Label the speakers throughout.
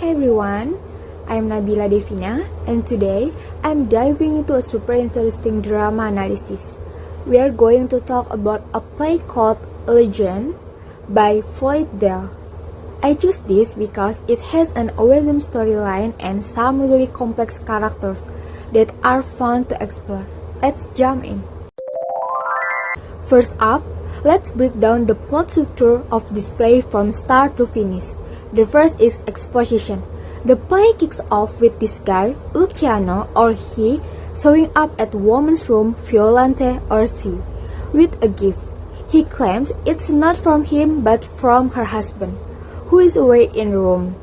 Speaker 1: Hey everyone, I'm Nabila Devina, and today I'm diving into a super interesting drama analysis. We are going to talk about a play called Legend by Floyd Dell. I chose this because it has an awesome storyline and some really complex characters that are fun to explore. Let's jump in. First up, let's break down the plot structure of this play from start to finish. The first is exposition. The play kicks off with this guy, Luciano, or he, showing up at woman's room, Violante or she, with a gift. He claims it's not from him but from her husband, who is away in Rome.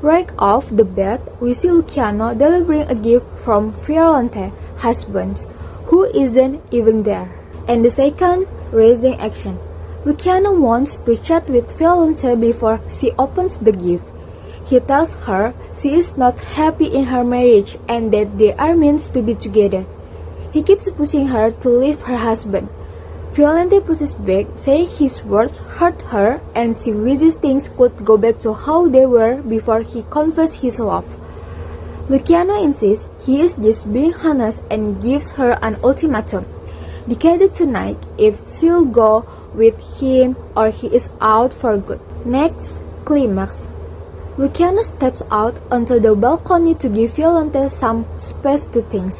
Speaker 1: Right off the bat, we see Luciano delivering a gift from Violante, husband, who isn't even there. And the second, raising action. Luciano wants to chat with Violante before she opens the gift. He tells her she is not happy in her marriage and that they are meant to be together. He keeps pushing her to leave her husband. Violante pushes back, saying his words hurt her and she wishes things could go back to how they were before he confessed his love. Luciano insists he is just being honest and gives her an ultimatum. Decided tonight if she'll go with him or he is out for good. Next, climax. Luciano steps out onto the balcony to give Violante some space to think.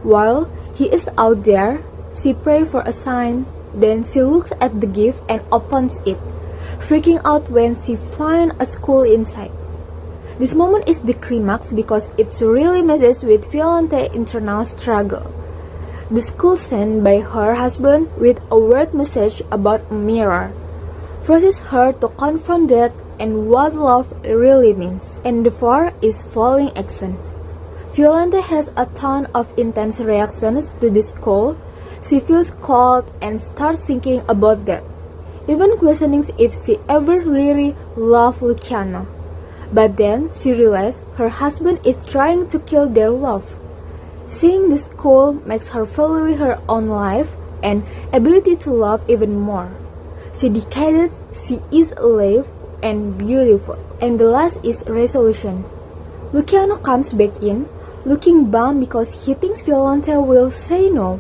Speaker 1: While he is out there, she prays for a sign, then she looks at the gift and opens it, freaking out when she finds a skull inside. This moment is the climax because it really messes with Violante's internal struggle. The skull sent by her husband with a weird message about a mirror forces her to confront that and what love really means. And the fourth is falling accent. Violante has a ton of intense reactions to the skull. She feels cold and starts thinking about that, even questioning if she ever really loved Luciano. But then she realizes her husband is trying to kill their love. Seeing the skull makes her value her own life and ability to love even more. She decided she is alive and beautiful. And the last is resolution. Luciano comes back in, looking bummed because he thinks Violante will say no,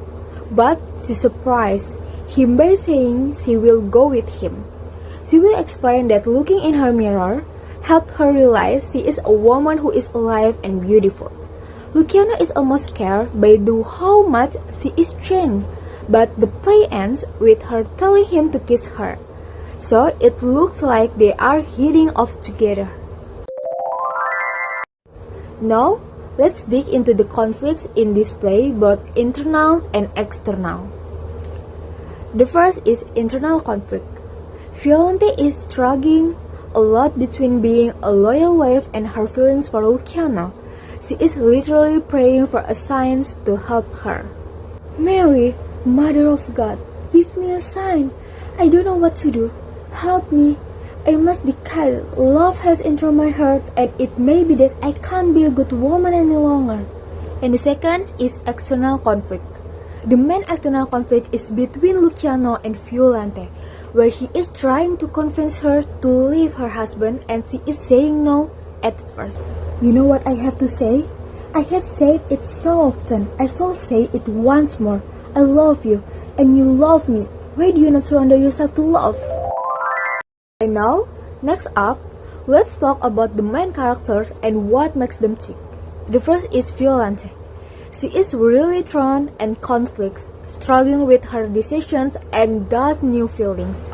Speaker 1: but she surprises him by saying she will go with him. She will explain that looking in her mirror helped her realize she is a woman who is alive and beautiful. Luciano is almost scared by how much she is changed, but the play ends with her telling him to kiss her. So it looks like they are heading off together. Now, let's dig into the conflicts in this play, both internal and external. The first is internal conflict. Violante is struggling a lot between being a loyal wife and her feelings for Luciano. She is literally praying for a sign to help her. Mary, Mother of God, give me a sign. I don't know what to do. Help me. I must decide. Love has entered my heart and it may be that I can't be a good woman any longer. And the second is external conflict. The main external conflict is between Luciano and Violante, where he is trying to convince her to leave her husband and she is saying no at first. You know what I have to say? I have said it so often. I shall say it once more. I love you and you love me. Why do you not surrender yourself to love? And now, next up, let's talk about the main characters and what makes them tick. The first is Violante. She is really thrown and conflicts, struggling with her decisions and thus new feelings.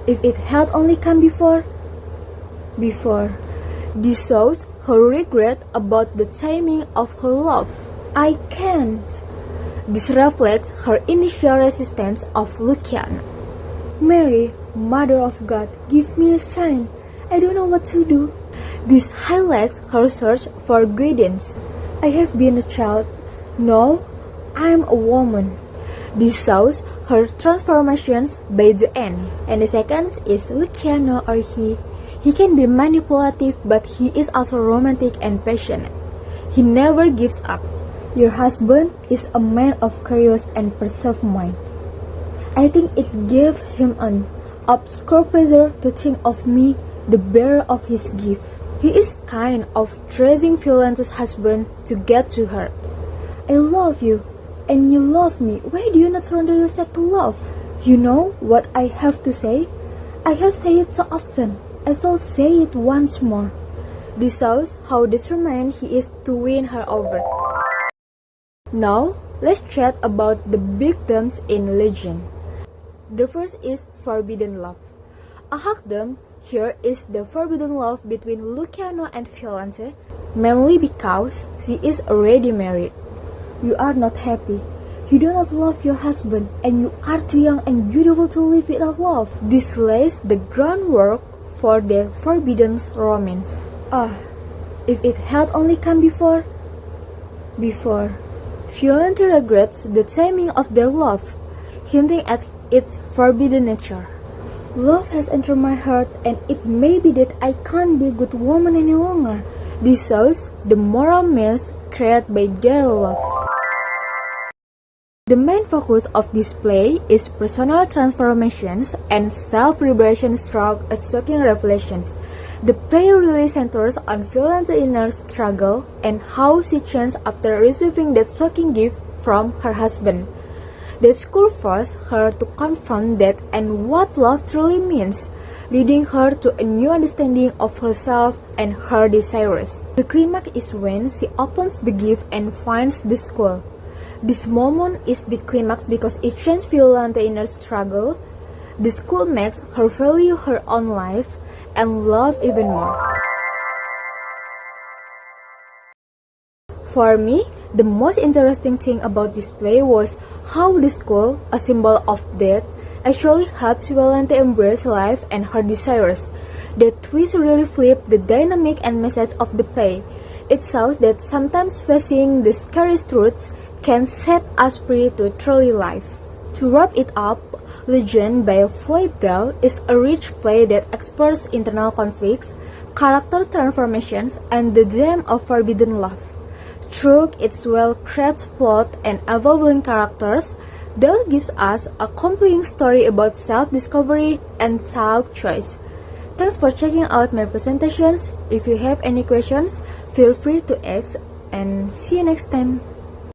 Speaker 1: If it had only come before. This shows her regret about the timing of her love. I can't. This reflects her initial resistance of Luciano. Mary, Mother of God, give me a sign. I don't know what to do. This highlights her search for guidance. I have been a child. No, I am a woman. This shows her transformations by the end. And the second is Luciano or he. He can be manipulative, but he is also romantic and passionate. He never gives up. Your husband is a man of curious and perceived mind. I think it gave him an obscure pleasure to think of me, the bearer of his gift. He is kind of dressing Violente's husband to get to her. I love you, and you love me. Why do you not surrender yourself to love? You know what I have to say? I have said it so often. I shall say it once more. This shows how determined he is to win her over. Now, let's chat about the big themes in Legend. The first is forbidden love. Among them, here is the forbidden love between Luciano and Violante, mainly because she is already married. You are not happy. You do not love your husband, and you are too young and beautiful to live without love. This lays the groundwork for their forbidden romance. If it had only come before. Violante regrets the timing of their love, hinting at its forbidden nature. Love has entered my heart, and it may be that I can't be a good woman any longer. This shows the moral mess created by their love. The main focus of this play is personal transformations and self-liberation through a shocking revelations. The play really centers on Violente's inner struggle and how she changed after receiving that shocking gift from her husband. That school forced her to confront that and what love truly means, leading her to a new understanding of herself and her desires. The climax is when she opens the gift and finds the school. This moment is the climax because it changes Violente's inner struggle. The school makes her value her own life and love even more. For me, the most interesting thing about this play was how the school, a symbol of death, actually helps Violente embrace life and her desires. The twist really flipped the dynamic and message of the play. It shows that sometimes facing the scariest truths can set us free to truly live. To wrap it up, Legend by Floyd Dell is a rich play that explores internal conflicts, character transformations, and the theme of forbidden love. Through its well-crafted plot and evolving characters, Dell gives us a compelling story about self-discovery and self-choice. Thanks for checking out my presentations. If you have any questions, feel free to ask, and see you next time.